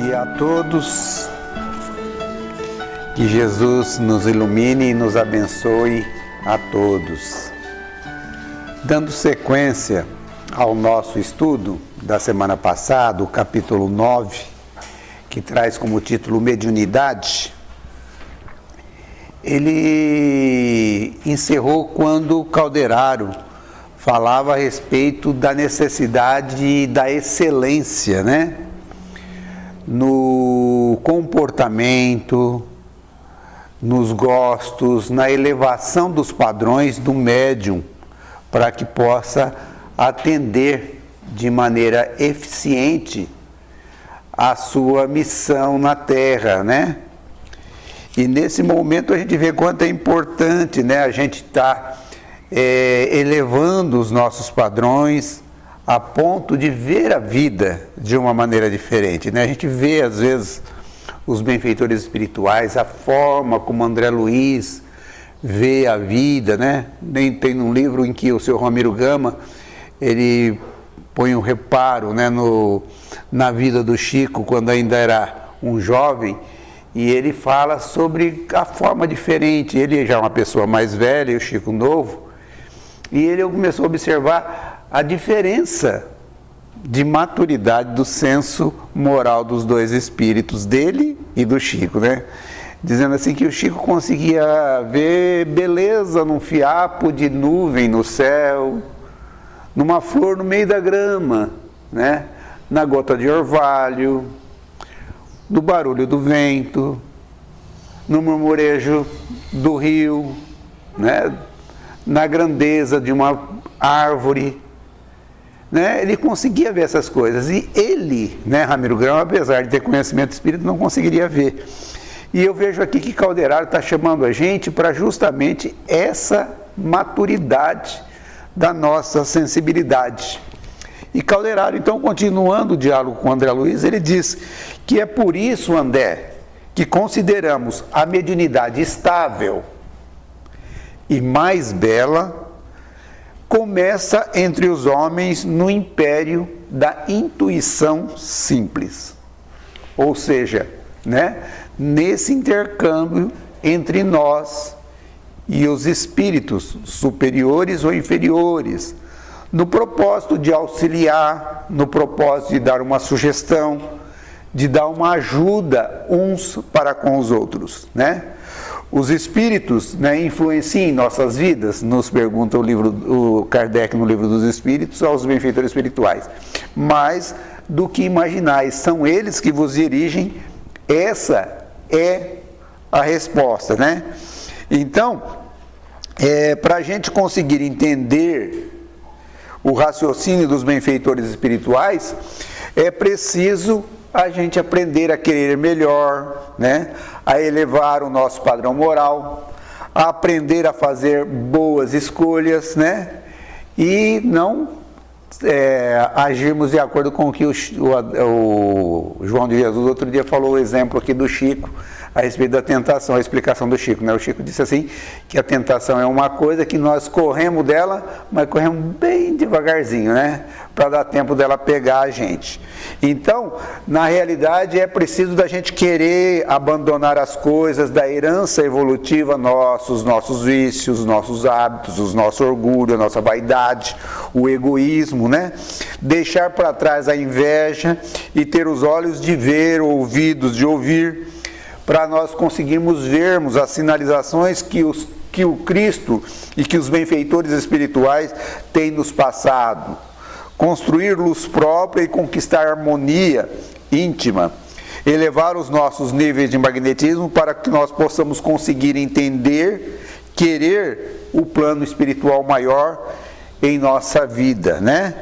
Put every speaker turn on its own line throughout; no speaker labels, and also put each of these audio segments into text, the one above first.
dia a todos, que Jesus nos ilumine e nos abençoe a todos. Dando sequência ao nosso estudo da semana passada, o capítulo 9, que traz como título Mediunidade, ele encerrou quando Calderaro falava a respeito da necessidade da excelência, né? No comportamento, nos gostos, na elevação dos padrões do médium, para que possa atender de maneira eficiente a sua missão na Terra, né? E nesse momento a gente vê quanto é importante, né? A gente está elevando os nossos padrões a ponto de ver a vida de uma maneira diferente, né? A gente vê, às vezes, os benfeitores espirituais, a forma como André Luiz vê a vida, né? Tem um livro em que o Sr. Ramiro Gama, ele põe um reparo, né, na vida do Chico, quando ainda era um jovem, e ele fala sobre a forma diferente. Ele já é uma pessoa mais velha, e o Chico novo, e ele começou a observar a diferença de maturidade do senso moral dos dois espíritos, dele e do Chico, né? Dizendo assim que o Chico conseguia ver beleza num fiapo de nuvem no céu, numa flor no meio da grama, né? Na gota de orvalho, no barulho do vento, no murmurejo do rio, né? Na grandeza de uma árvore, né? Ele conseguia ver essas coisas, e ele, né, Ramiro Grão, apesar de ter conhecimento espírita, não conseguiria ver. E eu vejo aqui que Calderaro está chamando a gente para justamente essa maturidade da nossa sensibilidade. E Calderaro, então, continuando o diálogo com André Luiz, ele diz que é por isso, André, que consideramos a mediunidade estável e mais bela, começa entre os homens no império da intuição simples. Ou seja, né, nesse intercâmbio entre nós e os espíritos superiores ou inferiores, no propósito de auxiliar, no propósito de dar uma sugestão, de dar uma ajuda uns para com os outros, né? Os espíritos, né, influenciam em nossas vidas, nos pergunta o Kardec no Livro dos Espíritos aos benfeitores espirituais. Mais do que imaginais, são eles que vos dirigem. Essa é a resposta, né? Então, para a gente conseguir entender o raciocínio dos benfeitores espirituais, é preciso a gente aprender a querer melhor, né? A elevar o nosso padrão moral, a aprender a fazer boas escolhas, né? E não agirmos de acordo com o que o João de Jesus outro dia falou, o exemplo aqui do Chico, a respeito da tentação, a explicação do Chico, né? O Chico disse assim, que a tentação é uma coisa que nós corremos dela, mas corremos bem devagarzinho, né? Para dar tempo dela pegar a gente. Então, na realidade, é preciso da gente querer abandonar as coisas da herança evolutiva nossa, os nossos vícios, os nossos hábitos, o nosso orgulho, a nossa vaidade, o egoísmo, né? Deixar para trás a inveja e ter os olhos de ver, ouvidos de ouvir, para nós conseguirmos vermos as sinalizações que o Cristo e que os benfeitores espirituais têm nos passado. Construir luz própria e conquistar harmonia íntima. Elevar os nossos níveis de magnetismo para que nós possamos conseguir entender, querer o plano espiritual maior em nossa vida, né?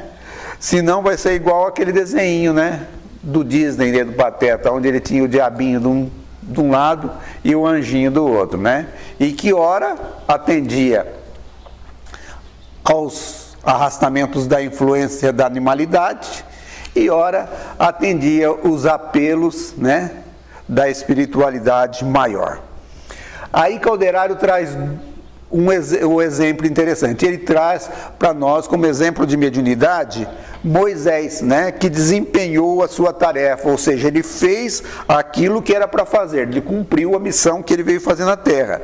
Senão vai ser igual aquele desenho, né? Do Disney, né? Do Pateta, onde ele tinha o diabinho de um lado e o anjinho do outro, né? E que ora atendia aos arrastamentos da influência da animalidade e ora atendia os apelos, né, da espiritualidade maior. Aí Calderaro traz um exemplo interessante. Ele traz para nós como exemplo de mediunidade Moisés, né, que desempenhou a sua tarefa, ou seja, ele fez aquilo que era para fazer, ele cumpriu a missão que ele veio fazer na terra,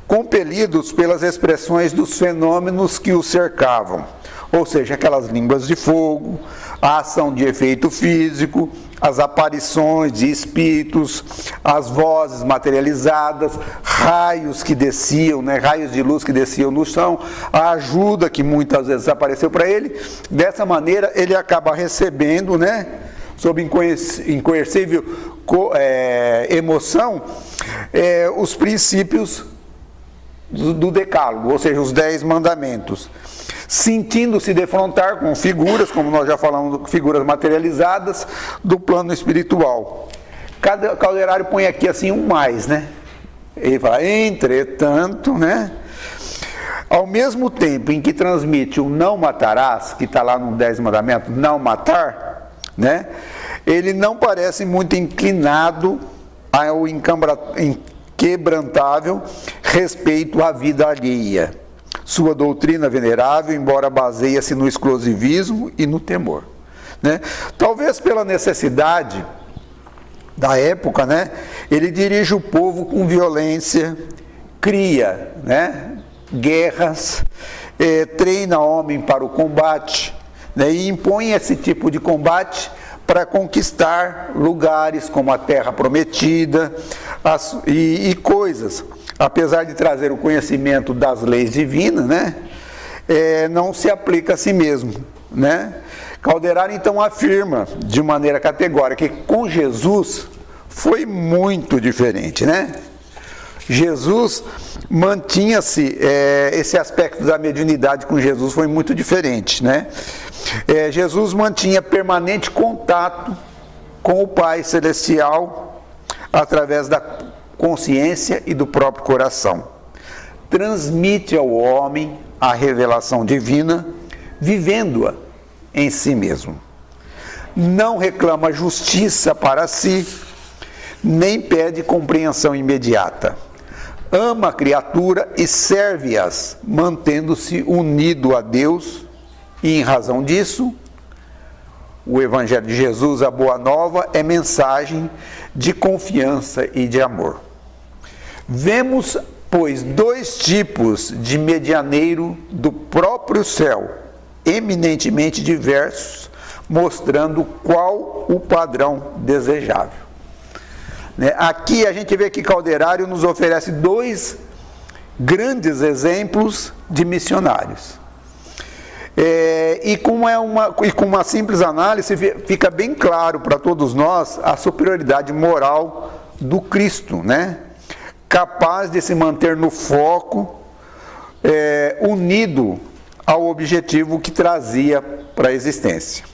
compelidos pelas expressões dos fenômenos que o cercavam, ou seja, aquelas línguas de fogo, a ação de efeito físico, as aparições de espíritos, as vozes materializadas, raios que desciam, né, raios de luz que desciam no chão, a ajuda que muitas vezes apareceu para ele. Dessa maneira ele acaba recebendo, né, sob incoercível emoção, os princípios do decálogo, ou seja, os 10 mandamentos, sentindo-se defrontar com figuras, como nós já falamos, figuras materializadas do plano espiritual. Cada Calderário põe aqui assim um mais, né? Ele fala, entretanto, né? Ao mesmo tempo em que transmite o não matarás, que está lá no 10 mandamentos, não matar, né? Ele não parece muito inclinado ao inquebrantável respeito à vida alheia. Sua doutrina venerável, embora baseia-se no exclusivismo e no temor, né? Talvez pela necessidade da época, né? Ele dirige o povo com violência, cria, né, guerras, treina homem para o combate, né, e impõe esse tipo de combate para conquistar lugares como a Terra Prometida e coisas. Apesar de trazer o conhecimento das leis divinas, né, não se aplica a si mesmo, né? Calderário então afirma de maneira categórica que com Jesus foi muito diferente, né? Jesus mantinha-se, esse aspecto da mediunidade com Jesus foi muito diferente, né? Jesus mantinha permanente contato com o Pai Celestial através da consciência e do próprio coração. Transmite ao homem a revelação divina, vivendo-a em si mesmo. Não reclama justiça para si, nem pede compreensão imediata. Ama a criatura e serve-as, mantendo-se unido a Deus, e em razão disso, o Evangelho de Jesus, a Boa Nova, é mensagem de confiança e de amor. Vemos, pois, 2 tipos de medianeiro do próprio céu, eminentemente diversos, mostrando qual o padrão desejável. Aqui a gente vê que Calderário nos oferece 2 grandes exemplos de missionários. E com uma simples análise fica bem claro para todos nós a superioridade moral do Cristo, né? Capaz de se manter no foco, unido ao objetivo que trazia para a existência.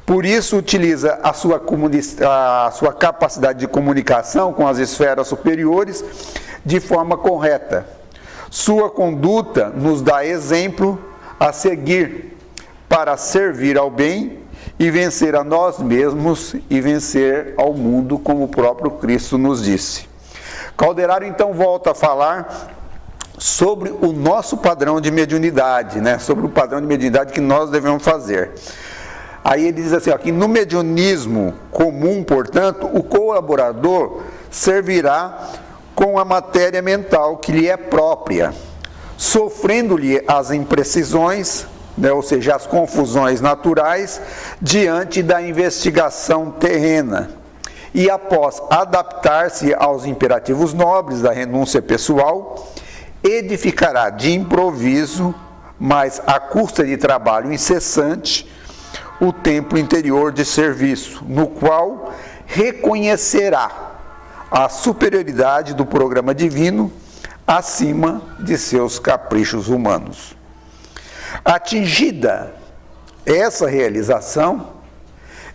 Por isso utiliza a sua capacidade de comunicação com as esferas superiores de forma correta. Sua conduta nos dá exemplo a seguir para servir ao bem e vencer a nós mesmos e vencer ao mundo, como o próprio Cristo nos disse. Calderário então volta a falar sobre o nosso padrão de mediunidade, né? Sobre o padrão de mediunidade que nós devemos fazer. Aí ele diz assim, ó, que no mediunismo comum, portanto, o colaborador servirá com a matéria mental que lhe é própria, sofrendo-lhe as imprecisões, né, ou seja, as confusões naturais, diante da investigação terrena. E após adaptar-se aos imperativos nobres da renúncia pessoal, edificará de improviso, mas à custa de trabalho incessante, o templo interior de serviço, no qual reconhecerá a superioridade do programa divino acima de seus caprichos humanos. Atingida essa realização,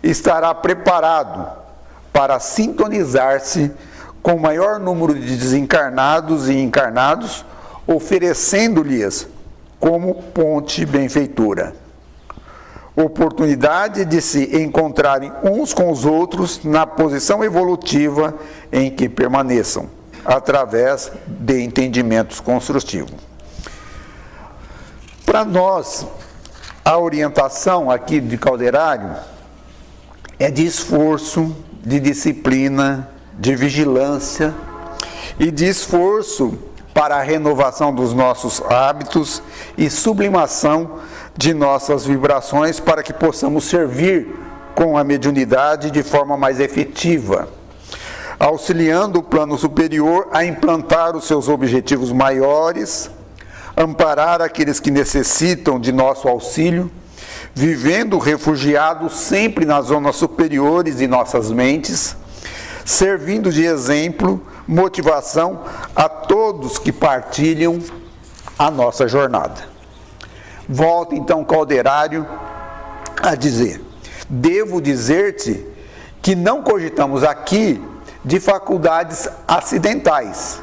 estará preparado para sintonizar-se com o maior número de desencarnados e encarnados, oferecendo-lhes como ponte benfeitora oportunidade de se encontrarem uns com os outros na posição evolutiva em que permaneçam, através de entendimentos construtivos. para nós, a orientação aqui de Calderário é de esforço, de disciplina, de vigilância e de esforço para a renovação dos nossos hábitos e sublimação de nossas vibrações para que possamos servir com a mediunidade de forma mais efetiva, auxiliando o plano superior a implantar os seus objetivos maiores, amparar aqueles que necessitam de nosso auxílio, vivendo refugiados sempre nas zonas superiores de nossas mentes, servindo de exemplo, motivação a todos que partilham a nossa jornada. Volta então Calderário a dizer: devo dizer-te que não cogitamos aqui de faculdades acidentais,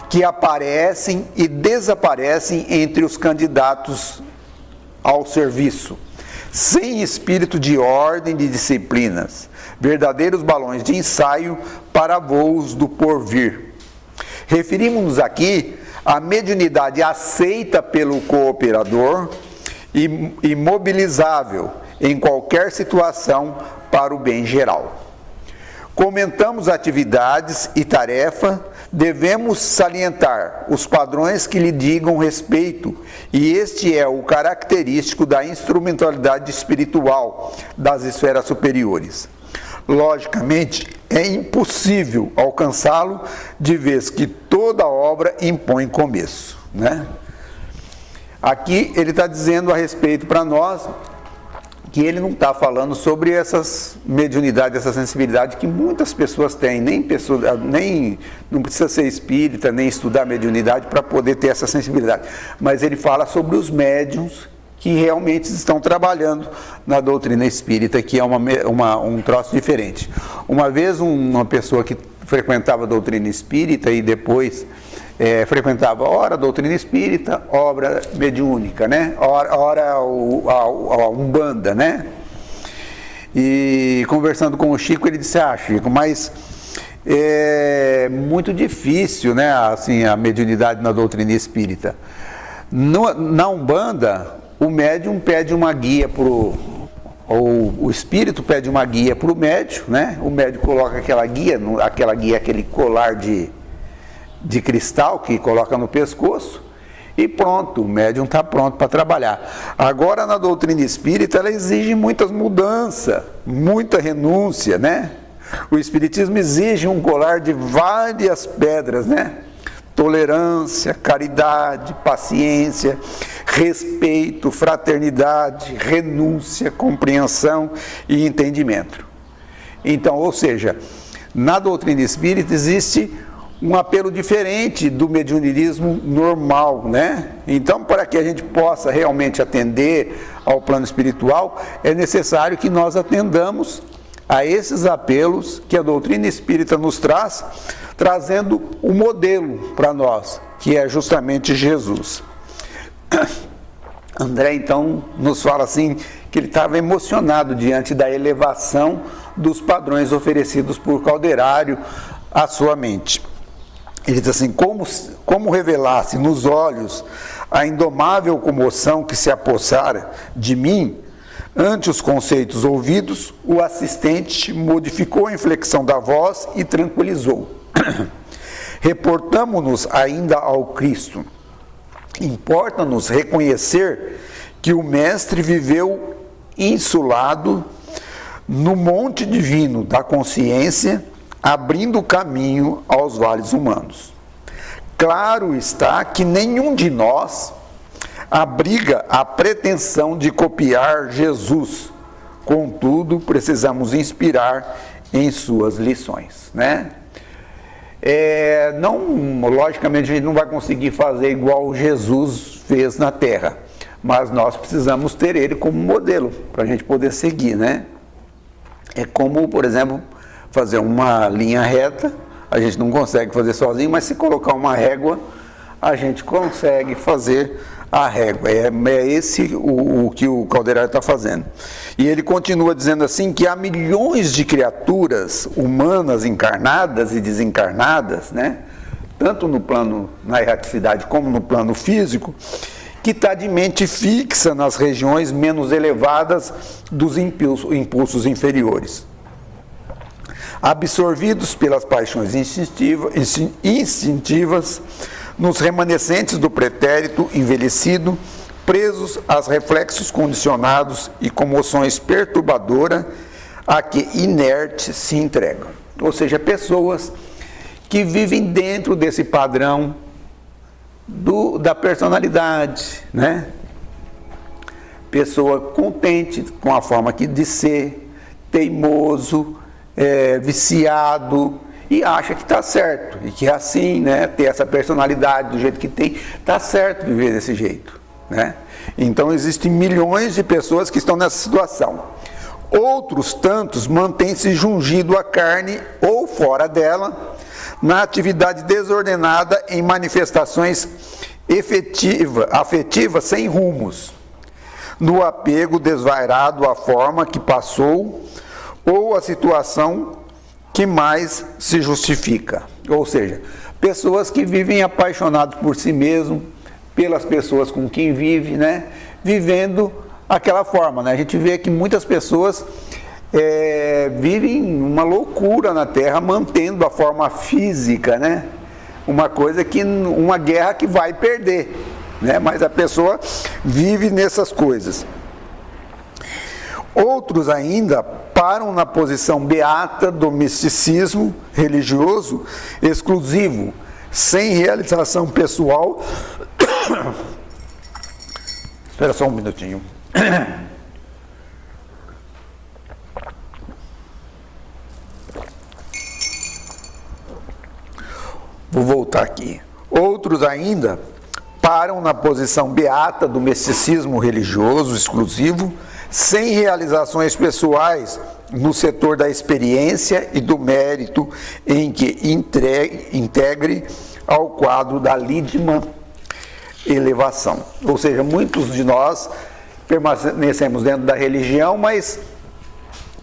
que aparecem e desaparecem entre os candidatos ao serviço, sem espírito de ordem de disciplinas, verdadeiros balões de ensaio para voos do porvir. Referimos-nos aqui à mediunidade aceita pelo cooperador e mobilizável em qualquer situação para o bem geral. Comentamos atividades e tarefa, devemos salientar os padrões que lhe digam respeito, e este é o característico da instrumentalidade espiritual das esferas superiores. Logicamente, é impossível alcançá-lo, de vez que toda obra impõe começo, né? Aqui ele está dizendo a respeito para nós que ele não está falando sobre essas mediunidades, essa sensibilidade que muitas pessoas têm, não precisa ser espírita, nem estudar mediunidade para poder ter essa sensibilidade, mas ele fala sobre os médiuns que realmente estão trabalhando na doutrina espírita, que é um troço diferente. Uma vez uma pessoa que frequentava a doutrina espírita e depois frequentava ora a doutrina espírita, obra mediúnica, né? Ora a Umbanda, né? E conversando com o Chico, ele disse: Chico, mas é muito difícil, né? Assim, a mediunidade na doutrina espírita. Na Umbanda, o médium pede uma guia o espírito pede uma guia para o médium, né? O médium coloca aquela guia, aquele colar de cristal que coloca no pescoço e pronto, o médium está pronto para trabalhar. Agora, na doutrina espírita, ela exige muitas mudanças, muita renúncia, né? O espiritismo exige um colar de várias pedras, né? Tolerância, caridade, paciência, respeito, fraternidade, renúncia, compreensão e entendimento. Então, ou seja, na doutrina espírita existe um apelo diferente do mediunismo normal, né? Então, para que a gente possa realmente atender ao plano espiritual, é necessário que nós atendamos a esses apelos que a doutrina espírita nos traz, trazendo o modelo para nós, que é justamente Jesus. André, então, nos fala assim, que ele estava emocionado diante da elevação dos padrões oferecidos por Calderário à sua mente. Ele diz assim: como revelasse nos olhos a indomável comoção que se apossara de mim ante os conceitos ouvidos, o assistente modificou a inflexão da voz e tranquilizou. Reportamo-nos ainda ao Cristo. Importa-nos reconhecer que o Mestre viveu insulado no monte divino da consciência, abrindo caminho aos vales humanos. Claro está que nenhum de nós abriga a pretensão de copiar Jesus, contudo, precisamos inspirar em suas lições, né? Logicamente, a gente não vai conseguir fazer igual Jesus fez na Terra, mas nós precisamos ter ele como modelo, para a gente poder seguir, né? É como, por exemplo, fazer uma linha reta, a gente não consegue fazer sozinho, mas se colocar uma régua, a gente consegue fazer a régua. É esse o que o Calderário está fazendo. E ele continua dizendo assim, que há milhões de criaturas humanas encarnadas e desencarnadas, né? Tanto no plano, na erraticidade, como no plano físico, que está de mente fixa nas regiões menos elevadas dos impulsos inferiores. Absorvidos pelas paixões instintivas, nos remanescentes do pretérito envelhecido, presos aos reflexos condicionados e comoções perturbadoras a que inertes se entregam. Ou seja, pessoas que vivem dentro desse padrão da personalidade, né? Pessoa contente com a forma de ser, teimoso, viciado, e acha que está certo, e que é assim, né? Ter essa personalidade do jeito que tem, está certo viver desse jeito, né? Então existem milhões de pessoas que estão nessa situação. Outros tantos mantêm-se jungido à carne ou fora dela, na atividade desordenada em manifestações afetivas sem rumos, no apego desvairado à forma que passou ou à situação que mais se justifica. Ou seja, pessoas que vivem apaixonadas por si mesmo, pelas pessoas com quem vive, né? Vivendo aquela forma, né? A gente vê que muitas pessoas vivem uma loucura na Terra, mantendo a forma física, né? Uma guerra que vai perder, né? Mas a pessoa vive nessas coisas. Outros ainda param na posição beata do misticismo religioso exclusivo, sem realização pessoal. Espera só um minutinho. Vou voltar aqui. Outros ainda param na posição beata do misticismo religioso exclusivo, sem realizações pessoais no setor da experiência e do mérito em que integre ao quadro da lídima elevação. Ou seja, muitos de nós permanecemos dentro da religião, mas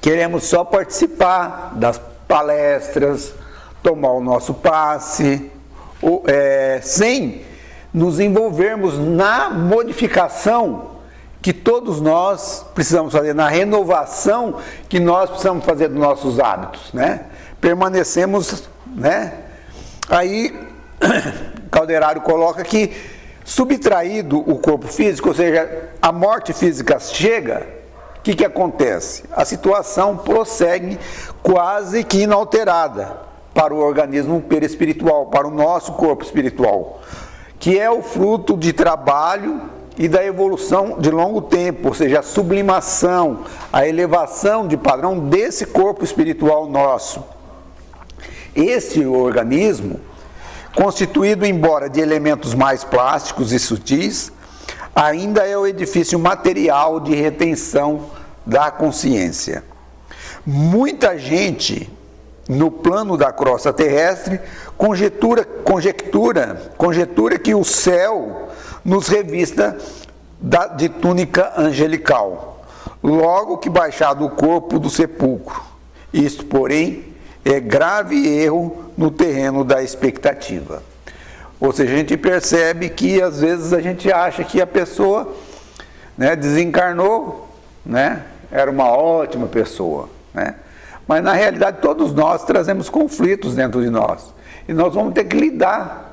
queremos só participar das palestras, tomar o nosso passe, sem nos envolvermos na modificação que todos nós precisamos fazer, na renovação que nós precisamos fazer dos nossos hábitos, né? Permanecemos, né? Aí, Calderaro coloca que, subtraído o corpo físico, ou seja, a morte física chega, o que acontece? A situação prossegue quase que inalterada para o organismo perispiritual, para o nosso corpo espiritual, que é o fruto de trabalho e da evolução de longo tempo, ou seja, a sublimação, a elevação de padrão desse corpo espiritual nosso. Esse organismo, constituído embora de elementos mais plásticos e sutis, ainda é o edifício material de retenção da consciência. Muita gente, no plano da crosta terrestre, conjectura que o céu nos revista de túnica angelical, logo que baixado o corpo do sepulcro. Isto, porém, é grave erro no terreno da expectativa. Ou seja, a gente percebe que às vezes a gente acha que a pessoa, né, desencarnou, né, era uma ótima pessoa, né? Mas na realidade todos nós trazemos conflitos dentro de nós, e nós vamos ter que lidar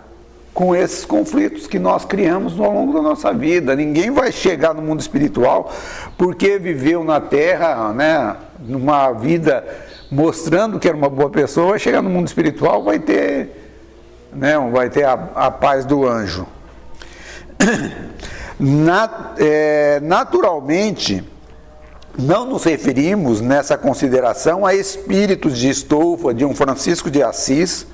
com esses conflitos que nós criamos ao longo da nossa vida. Ninguém vai chegar no mundo espiritual porque viveu na Terra, né, numa vida mostrando que era uma boa pessoa, vai chegar no mundo espiritual, vai ter, né, vai ter a paz do anjo. Naturalmente, não nos referimos nessa consideração a espíritos de estofa, de um Francisco de Assis,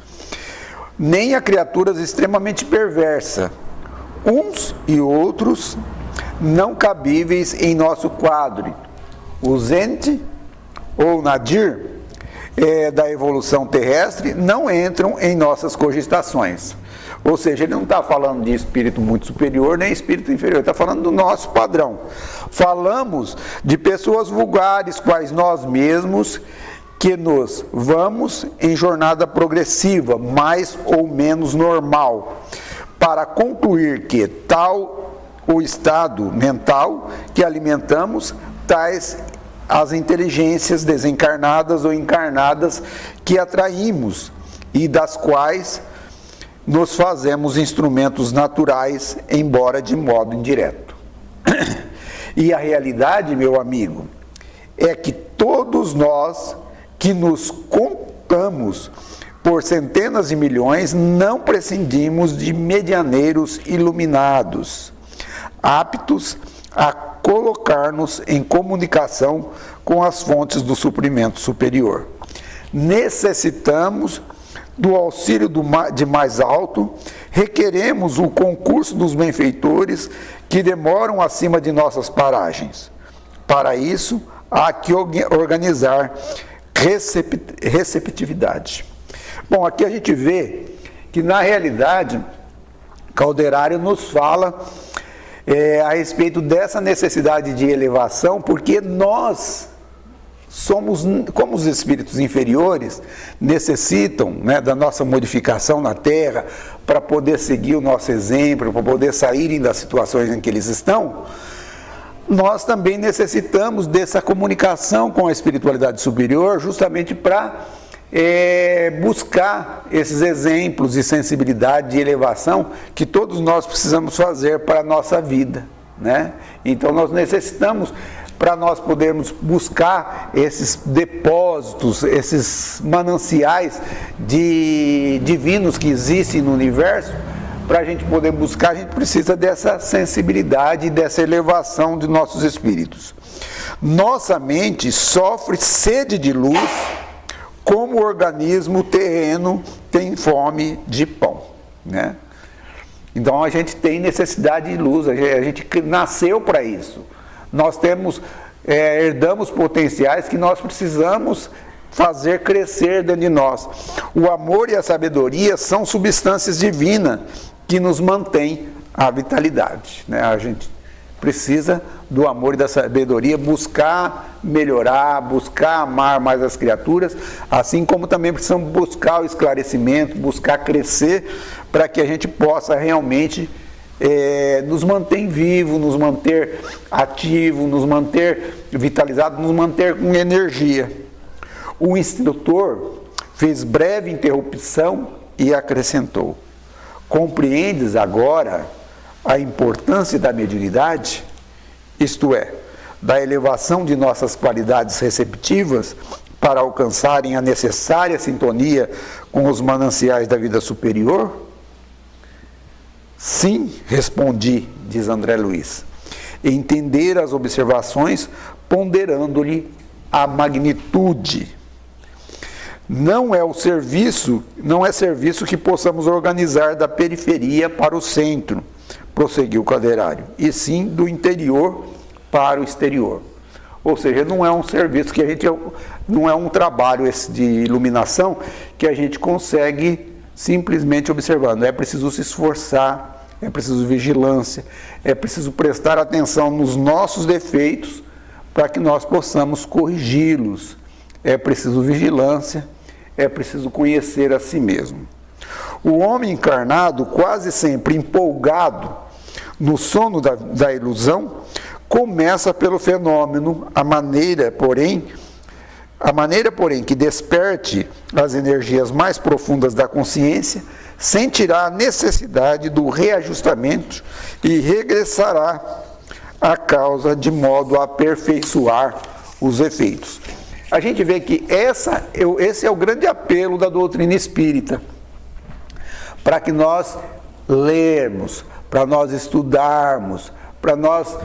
nem a criaturas extremamente perversas, uns e outros não cabíveis em nosso quadro. O Zend ou Nadir da evolução terrestre não entram em nossas cogitações. Ou seja, ele não está falando de espírito muito superior nem espírito inferior, ele está falando do nosso padrão. Falamos de pessoas vulgares, quais nós mesmos, que nos vamos em jornada progressiva, mais ou menos normal, para concluir que tal o estado mental que alimentamos, tais as inteligências desencarnadas ou encarnadas que atraímos e das quais nos fazemos instrumentos naturais, embora de modo indireto. E a realidade, meu amigo, é que todos nós que nos contamos por centenas de milhões não prescindimos de medianeiros iluminados, aptos a colocar-nos em comunicação com as fontes do suprimento superior. Necessitamos do auxílio de mais alto, requeremos o concurso dos benfeitores que demoram acima de nossas paragens. Para isso, há que organizar receptividade. Bom, aqui a gente vê que, na realidade, Calderário nos fala a respeito dessa necessidade de elevação, porque nós somos, como os espíritos inferiores, necessitam, né, da nossa modificação na Terra para poder seguir o nosso exemplo, para poder saírem das situações em que eles estão. Nós também necessitamos dessa comunicação com a espiritualidade superior, justamente para buscar esses exemplos de sensibilidade e elevação que todos nós precisamos fazer para a nossa vida, né? Então nós necessitamos, para nós podermos buscar esses depósitos, esses mananciais divinos que existem no universo, para a gente poder buscar, a gente precisa dessa sensibilidade e dessa elevação de nossos espíritos. Nossa mente sofre sede de luz, como o organismo terreno tem fome de pão, né? Então a gente tem necessidade de luz, a gente nasceu para isso. Nós herdamos potenciais que nós precisamos fazer crescer dentro de nós. O amor e a sabedoria são substâncias divinas que nos mantêm a vitalidade, né? A gente precisa do amor e da sabedoria, buscar melhorar, buscar amar mais as criaturas, assim como também precisamos buscar o esclarecimento, buscar crescer, para que a gente possa realmente nos manter vivos, nos manter ativos, nos manter vitalizados, nos manter com energia. O instrutor fez breve interrupção e acrescentou: compreendes agora a importância da mediunidade, isto é, da elevação de nossas qualidades receptivas para alcançarem a necessária sintonia com os mananciais da vida superior? Sim, respondi, diz André Luiz, entender as observações ponderando-lhe a magnitude. Não é serviço que possamos organizar da periferia para o centro, prosseguiu o Calderário, e sim do interior para o exterior. Ou seja, não é um serviço que não é um trabalho de iluminação que a gente consegue simplesmente observando. É preciso se esforçar, é preciso vigilância, é preciso prestar atenção nos nossos defeitos para que nós possamos corrigi-los. É preciso vigilância, é preciso conhecer a si mesmo. O homem encarnado, quase sempre empolgado no sono da ilusão, começa pelo fenômeno, a maneira, porém, que desperte as energias mais profundas da consciência, sentirá a necessidade do reajustamento e regressará à causa de modo a aperfeiçoar os efeitos. A gente vê que esse é o grande apelo da doutrina espírita, para que nós lermos, para nós estudarmos, para nós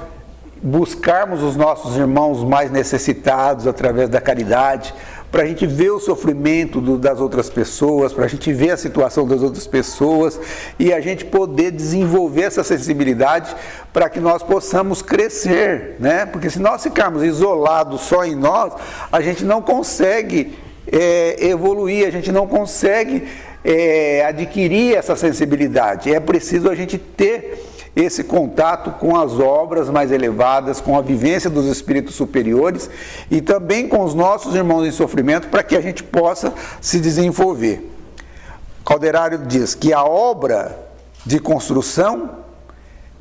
buscarmos os nossos irmãos mais necessitados através da caridade, para a gente ver o sofrimento das outras pessoas, para a gente ver a situação das outras pessoas e a gente poder desenvolver essa sensibilidade para que nós possamos crescer, né? Porque se nós ficarmos isolados só em nós, a gente não consegue evoluir, a gente não consegue adquirir essa sensibilidade. É preciso a gente ter esse contato com as obras mais elevadas, com a vivência dos espíritos superiores e também com os nossos irmãos em sofrimento, para que a gente possa se desenvolver. Calderário diz que a obra de construção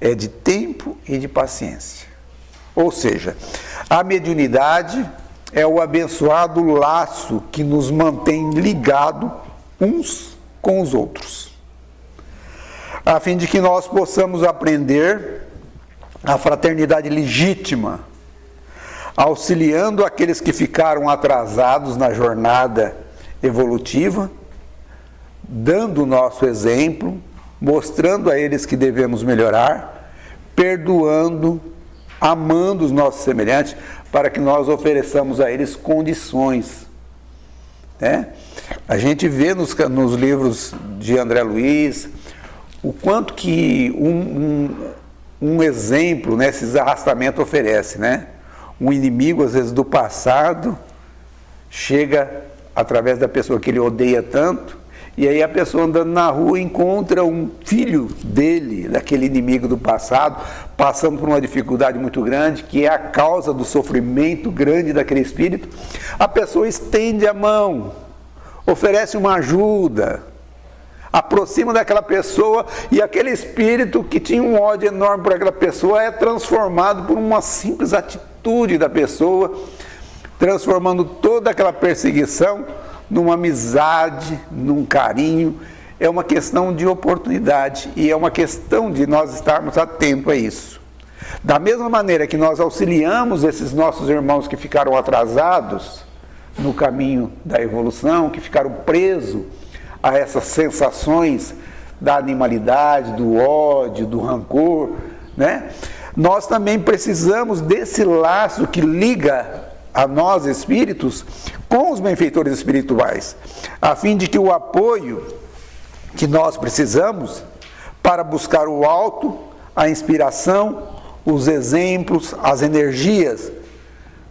é de tempo e de paciência. Ou seja, a mediunidade é o abençoado laço que nos mantém ligados uns com os outros, a fim de que nós possamos aprender a fraternidade legítima, auxiliando aqueles que ficaram atrasados na jornada evolutiva, dando o nosso exemplo, mostrando a eles que devemos melhorar, perdoando, amando os nossos semelhantes, para que nós ofereçamos a eles condições, né? A gente vê nos livros de André Luiz o quanto que um exemplo, né, esse arrastamento oferece, né? Um inimigo, às vezes, do passado, chega através da pessoa que ele odeia tanto, e aí a pessoa andando na rua encontra um filho dele, daquele inimigo do passado, passando por uma dificuldade muito grande, que é a causa do sofrimento grande daquele espírito. A pessoa estende a mão, oferece uma ajuda, aproxima daquela pessoa, e aquele espírito que tinha um ódio enorme por aquela pessoa é transformado por uma simples atitude da pessoa, transformando toda aquela perseguição numa amizade, num carinho. É uma questão de oportunidade e é uma questão de nós estarmos atentos a isso. Da mesma maneira que nós auxiliamos esses nossos irmãos que ficaram atrasados no caminho da evolução, que ficaram presos a essas sensações da animalidade, do ódio, do rancor, né? Nós também precisamos desse laço que liga a nós espíritos com os benfeitores espirituais, a fim de que o apoio que nós precisamos para buscar o alto, a inspiração, os exemplos, as energias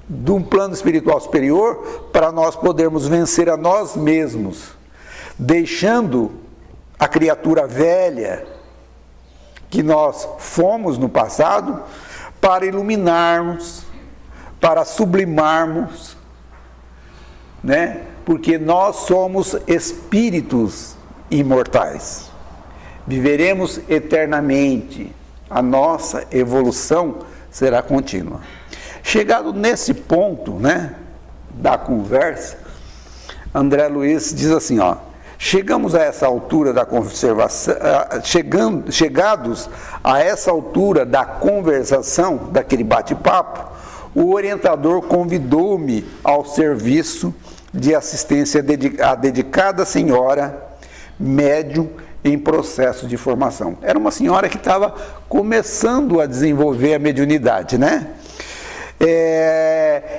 de um plano espiritual superior, para nós podermos vencer a nós mesmos, deixando a criatura velha que nós fomos no passado, para iluminarmos, para sublimarmos, né? Porque nós somos espíritos imortais, viveremos eternamente, a nossa evolução será contínua. Chegado nesse ponto, né, da conversa, André Luiz diz assim, ó: chegamos a essa altura da conversação, chegados a essa altura da conversação, daquele bate-papo, o orientador convidou-me ao serviço de assistência à dedicada senhora médium em processo de formação. Era uma senhora que estava começando a desenvolver a mediunidade, né?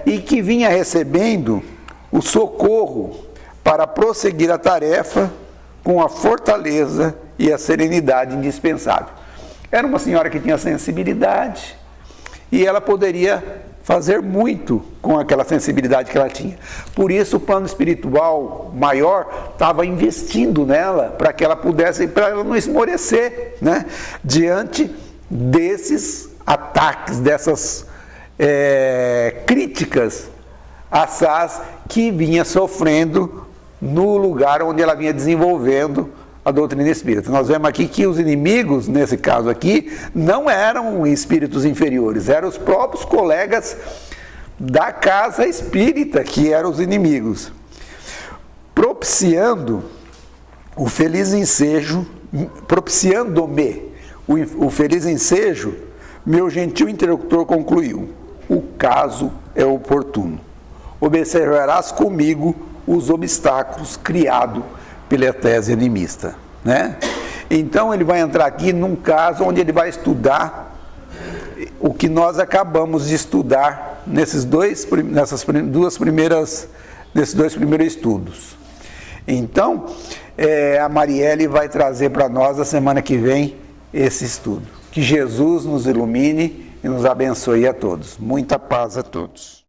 E que vinha recebendo o socorro para prosseguir a tarefa com a fortaleza e a serenidade indispensável. Era uma senhora que tinha sensibilidade e ela poderia fazer muito com aquela sensibilidade que ela tinha. Por isso o plano espiritual maior estava investindo nela, para que ela pudesse, para ela não esmorecer, né, diante desses ataques, dessas críticas assaz que vinha sofrendo no lugar onde ela vinha desenvolvendo a doutrina espírita. Nós vemos aqui que os inimigos, nesse caso aqui, não eram espíritos inferiores, eram os próprios colegas da casa espírita que eram os inimigos. Propiciando-me o feliz ensejo, meu gentil interlocutor concluiu: o caso é oportuno. Observarás comigo os obstáculos criados pela tese animista, né? Então ele vai entrar aqui num caso onde ele vai estudar o que nós acabamos de estudar nesses dois primeiros estudos. Então a Marielle vai trazer para nós a semana que vem esse estudo. Que Jesus nos ilumine e nos abençoe a todos. Muita paz a todos.